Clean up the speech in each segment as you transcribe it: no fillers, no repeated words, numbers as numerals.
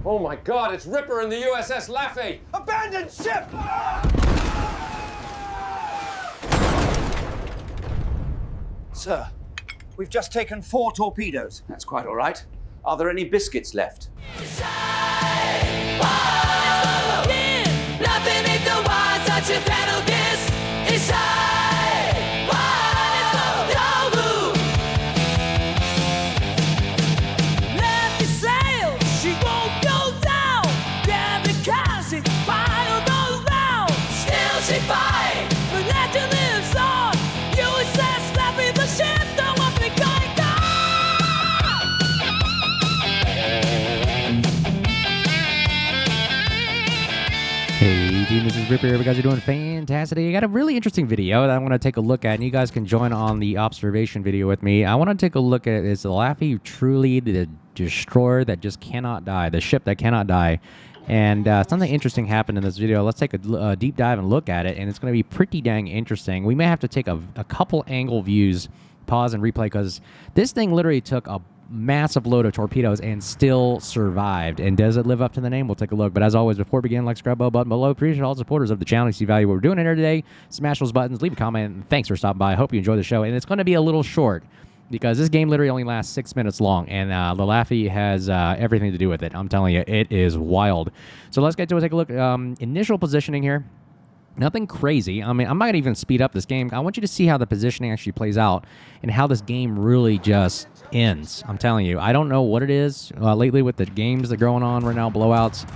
Oh my God, it's Ripper and the USS Laffey! Abandoned ship! Sir, we've just taken 4 torpedoes. That's quite all right. Are there any biscuits left? Hey team, this is Ripper. You guys are doing fantastic. I got a really interesting video that I want to take a look at, and you guys can join on the observation video with me. I want to take a look at, is the Laffey truly the destroyer that just cannot die, the ship that cannot die? And something interesting happened in this video. Let's take a deep dive and look at it, and it's going to be pretty dang interesting. We may have to take a couple angle views, pause and replay, because this thing literally took a massive load of torpedoes and still survived. And does it live up to the name? We'll take a look. But as always, before we begin, like, subscribe, button below. Appreciate all the supporters of the channel. You see value what we're doing here today. Smash those buttons, leave a comment, and thanks for stopping by. I hope you enjoy the show. And it's going to be a little short because this game literally only lasts 6 minutes long, and the Laffey has everything to do with it. I'm telling you, it is wild. So let's get to it. Take a look. Initial positioning here. Nothing crazy. I mean, I'm not going to even speed up this game. I want you to see how the positioning actually plays out and how this game really just ends. I'm telling you. I don't know what it is lately with the games that are going on right now, blowouts.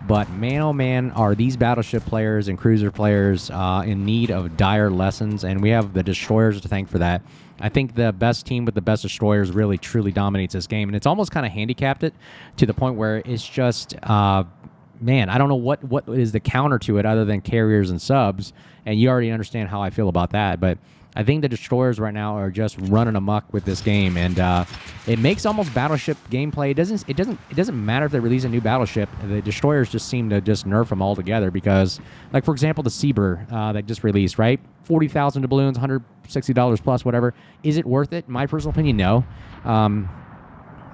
But man, oh man, are these battleship players and cruiser players in need of dire lessons. And we have the destroyers to thank for that. I think the best team with the best destroyers really, truly dominates this game. And it's almost kind of handicapped it to the point where it's just... man, I don't know what is the counter to it other than carriers and subs, and you already understand how I feel about that. But I think the destroyers right now are just running amok with this game, and it makes almost battleship gameplay. It doesn't matter if they release a new battleship. The destroyers just seem to just nerf them altogether because, like for example, the Seabird that just released, right? 40,000 doubloons, $160 plus, whatever. Is it worth it? In my personal opinion, no.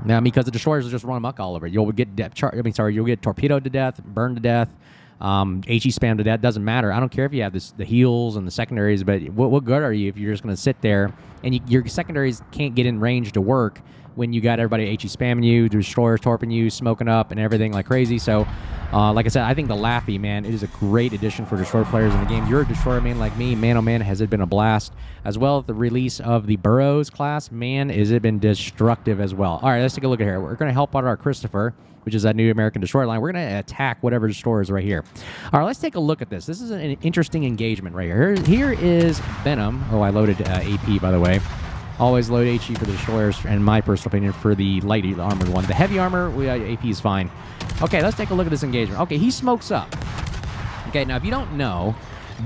Now, because the destroyers will just run amok all over. You'll get you'll get torpedoed to death, burned to death, HE spam to death. Doesn't matter. I don't care if you have the heals and the secondaries, but what good are you if you're just going to sit there and your secondaries can't get in range to work when you got everybody HE spamming you, destroyers torping you, smoking up, and everything like crazy. So, like I said, I think the Laffey, man, it is a great addition for destroyer players in the game. You're a destroyer man like me. Man, oh man, has it been a blast. As well as the release of the Burrows class, man, has it been destructive as well. All right, let's take a look at here. We're going to help out our Christopher, which is that new American destroyer line. We're going to attack whatever destroyer is right here. All right, let's take a look at this. This is an interesting engagement right here. Here is Venom. Oh, I loaded AP, by the way. Always load HE for the destroyers, in my personal opinion, for the light armored one. The heavy armor, AP is fine. Okay, let's take a look at this engagement. Okay, he smokes up. Okay, now if you don't know,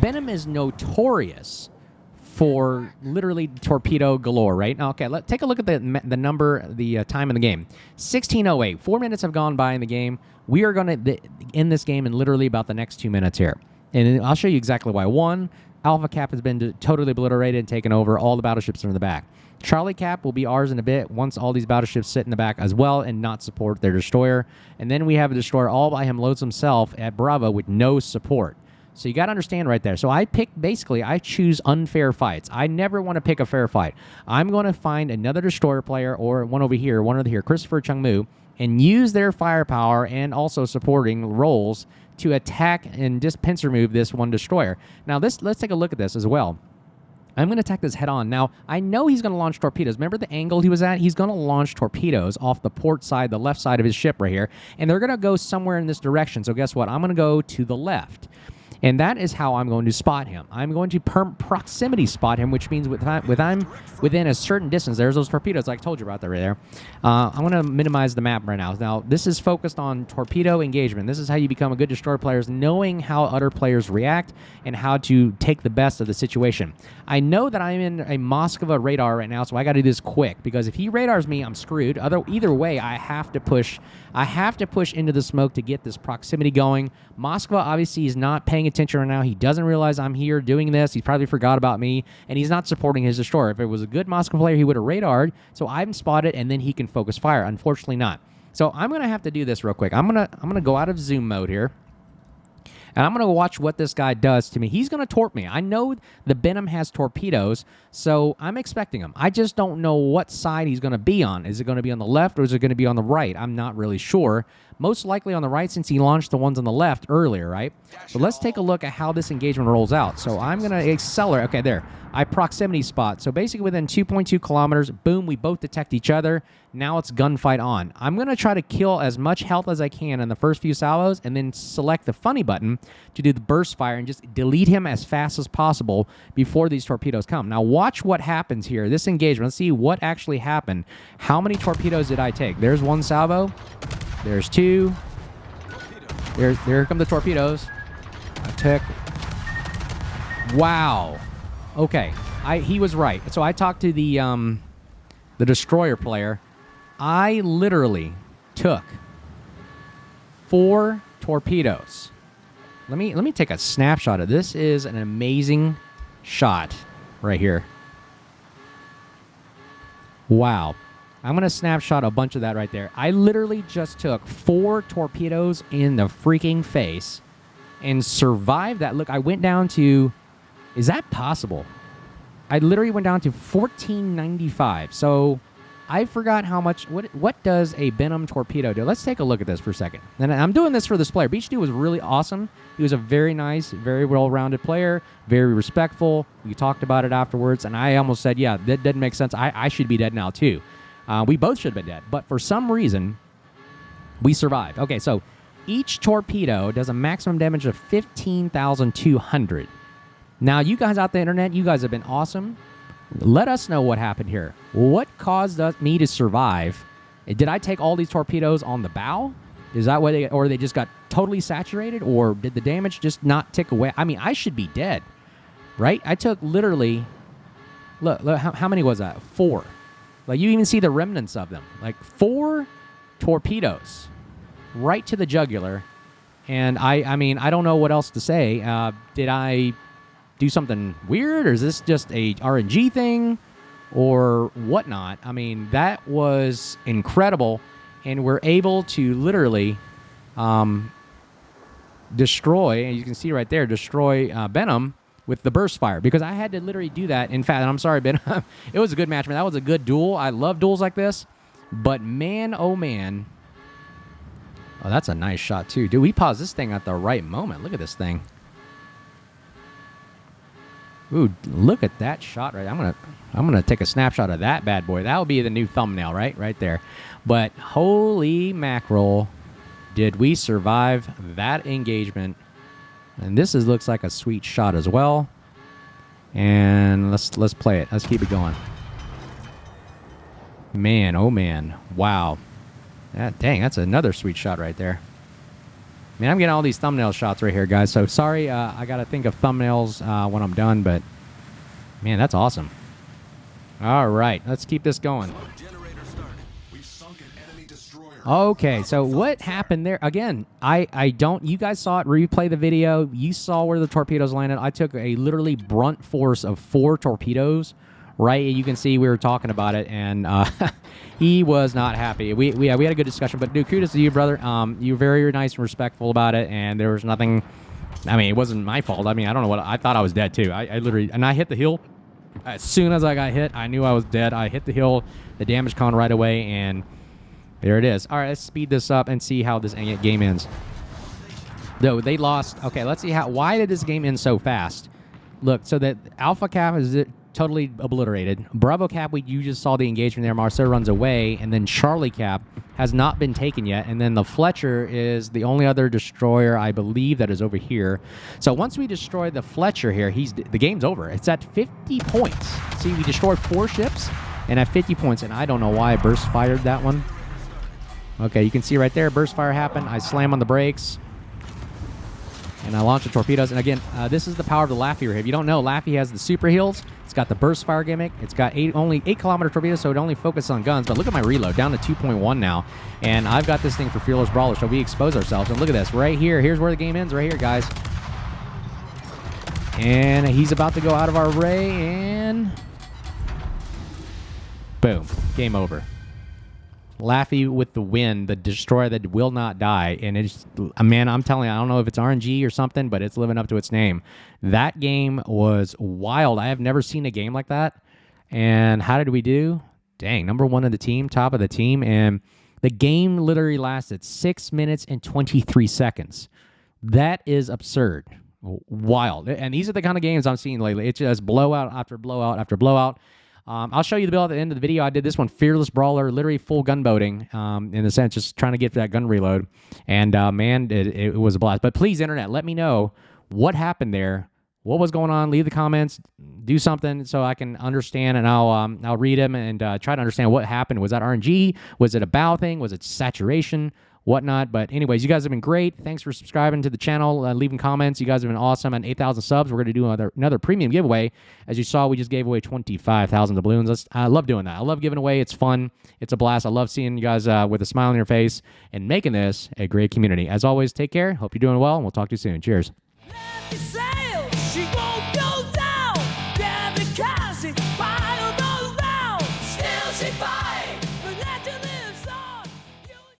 Venom is notorious for literally torpedo galore, right? Now, okay, let's take a look at the number, the time in the game. 16:08. 4 minutes have gone by in the game. We are going to end this game in literally about the next 2 minutes here. And I'll show you exactly why. One, Alpha Cap has been totally obliterated and taken over. All the battleships are in the back. Charlie Cap will be ours in a bit once all these battleships sit in the back as well and not support their destroyer. And then we have a destroyer all by him, loads himself at Bravo with no support. So you got to understand right there. So I choose unfair fights. I never want to pick a fair fight. I'm going to find another destroyer player or one over here, Christopher Chungmu, and use their firepower and also supporting roles to attack and just pincer move this one destroyer. Now, let's take a look at this as well. I'm going to attack this head on. Now, I know he's going to launch torpedoes. Remember the angle he was at? He's going to launch torpedoes off the port side, the left side of his ship right here, and they're going to go somewhere in this direction. So guess what? I'm going to go to the left. And that is how I'm going to spot him. I'm going to proximity spot him, which means I'm within a certain distance. There's those torpedoes like I told you about right there. I'm going to minimize the map right now. Now, this is focused on torpedo engagement. This is how you become a good destroyer player, is knowing how other players react and how to take the best of the situation. I know that I'm in a Moskva radar right now, so I got to do this quick, because if he radars me, I'm screwed. Either way, I have to push into the smoke to get this proximity going. Moskva obviously is not paying attention right now. He doesn't realize I'm here doing this. He probably forgot about me, and he's not supporting his destroyer. If it was a good Moskva player, he would have radared, so I'm spotted, and then he can focus fire. Unfortunately not. So I'm gonna have to do this real quick. I'm gonna go out of zoom mode here. And I'm going to watch what this guy does to me. He's going to torp me. I know the Benham has torpedoes, so I'm expecting him. I just don't know what side he's going to be on. Is it going to be on the left or is it going to be on the right? I'm not really sure. Most likely on the right since he launched the ones on the left earlier, right? So let's take a look at how this engagement rolls out. So I'm going to accelerate. Okay, there. I proximity spot. So basically within 2.2 kilometers, boom, we both detect each other. Now it's gunfight on. I'm going to try to kill as much health as I can in the first few salvos and then select the funny button to do the burst fire and just delete him as fast as possible before these torpedoes come. Now watch what happens here. This engagement, let's see what actually happened. How many torpedoes did I take? There's one salvo. There's two. There come the torpedoes. I took... Wow. Okay. He was right. So I talked to the destroyer player. I literally took 4 torpedoes. Let me take a snapshot of this. Is an amazing shot right here. Wow. I'm going to snapshot a bunch of that right there. I literally just took 4 torpedoes in the freaking face and survived that. Look, I went down to... Is that possible? I literally went down to 1495. So I forgot how much... What does a Benham torpedo do? Let's take a look at this for a second. And I'm doing this for this player. Beach Dude was really awesome. He was a very nice, very well-rounded player, very respectful. We talked about it afterwards, and I almost said, yeah, that didn't make sense. I should be dead now, too. We both should have been dead. But for some reason, we survived. Okay, so each torpedo does a maximum damage of 15,200. Now, you guys out the internet, you guys have been awesome. Let us know what happened here. What caused me to survive? Did I take all these torpedoes on the bow? Is that why or they just got totally saturated? Or did the damage just not tick away? I mean, I should be dead, right? I took literally, look how many was that? 4. Like, you even see the remnants of them. Like, 4 torpedoes right to the jugular. And I mean, I don't know what else to say. Did I do something weird, or is this just a RNG thing or whatnot? I mean, that was incredible, and we're able to literally destroy, and you can see right there, destroy Benham with the burst fire, because I had to literally do that. In fact, and I'm sorry, Ben, it was a good match, man. That was a good duel. I love duels like this, but man, oh man. Oh, that's a nice shot too. Dude, we paused this thing at the right moment. Look at this thing. Ooh, look at that shot right. I'm gonna take a snapshot of that bad boy. That'll be the new thumbnail, right there. But holy mackerel, did we survive that engagement? And this looks like a sweet shot as well. And let's play it. Let's keep it going. Man, oh man, wow. Dang, that's another sweet shot right there. Man, I'm getting all these thumbnail shots right here, guys. So sorry, I got to think of thumbnails when I'm done, but man, that's awesome. All right, let's keep this going. Okay, so what happened there? Again, I don't... You guys saw it. Replay the video. You saw where the torpedoes landed. I took a literally brunt force of 4 torpedoes, right? You can see we were talking about it, and he was not happy. We had a good discussion, but dude, kudos to you, brother. You were very nice and respectful about it, and there was nothing... I mean, it wasn't my fault. I mean, I don't know what... I thought I was dead, too. I literally... And I hit the hill. As soon as I got hit, I knew I was dead. I hit the hill, the damage con right away, and there it is. All right, let's speed this up and see how this game ends. Though they lost... Okay, let's see how... Why did this game end so fast? Look, so that Alpha Cap is totally obliterated. Bravo Cap, you just saw the engagement there. Marcel runs away, and then Charlie Cap has not been taken yet, and then the Fletcher is the only other destroyer, I believe, that is over here. So once we destroy the Fletcher here, the game's over. It's at 50 points. See, we destroyed 4 ships, and at 50 points, and I don't know why I burst fired that one. Okay, you can see right there, burst fire happened. I slam on the brakes, and I launch the torpedoes. And again, this is the power of the Laffey right here. If you don't know, Laffey has the super heals. It's got the burst fire gimmick. It's got only 8-kilometer torpedoes, so it only focuses on guns. But look at my reload, down to 2.1 now. And I've got this thing for Fearless Brawler, so we expose ourselves. And look at this, right here. Here's where the game ends, right here, guys. And he's about to go out of our array, and boom, game over. Laffey with the wind, the destroyer that will not die. And it's, man, I'm telling you, I don't know if it's RNG or something, but it's living up to its name. That game was wild. I have never seen a game like that. And how did we do? Dang, number one of the team, top of the team. And the game literally lasted 6 minutes and 23 seconds. That is absurd. Wild. And these are the kind of games I'm seeing lately. It's just blowout after blowout after blowout. I'll show you the build at the end of the video. I did this one, Fearless Brawler, literally full gunboating, in a sense, just trying to get that gun reload. And, man, it was a blast. But please, Internet, let me know what happened there. What was going on? Leave the comments. Do something so I can understand, and I'll read them and try to understand what happened. Was that RNG? Was it a bow thing? Was it saturation? Whatnot. But anyways, you guys have been great. Thanks for subscribing to the channel, leaving comments. You guys have been awesome. And 8,000 subs, we're going to do another premium giveaway. As you saw, we just gave away 25,000 doubloons. I love doing that. I love giving away. It's fun. It's a blast. I love seeing you guys with a smile on your face and making this a great community. As always, take care. Hope you're doing well, and we'll talk to you soon. Cheers. She won't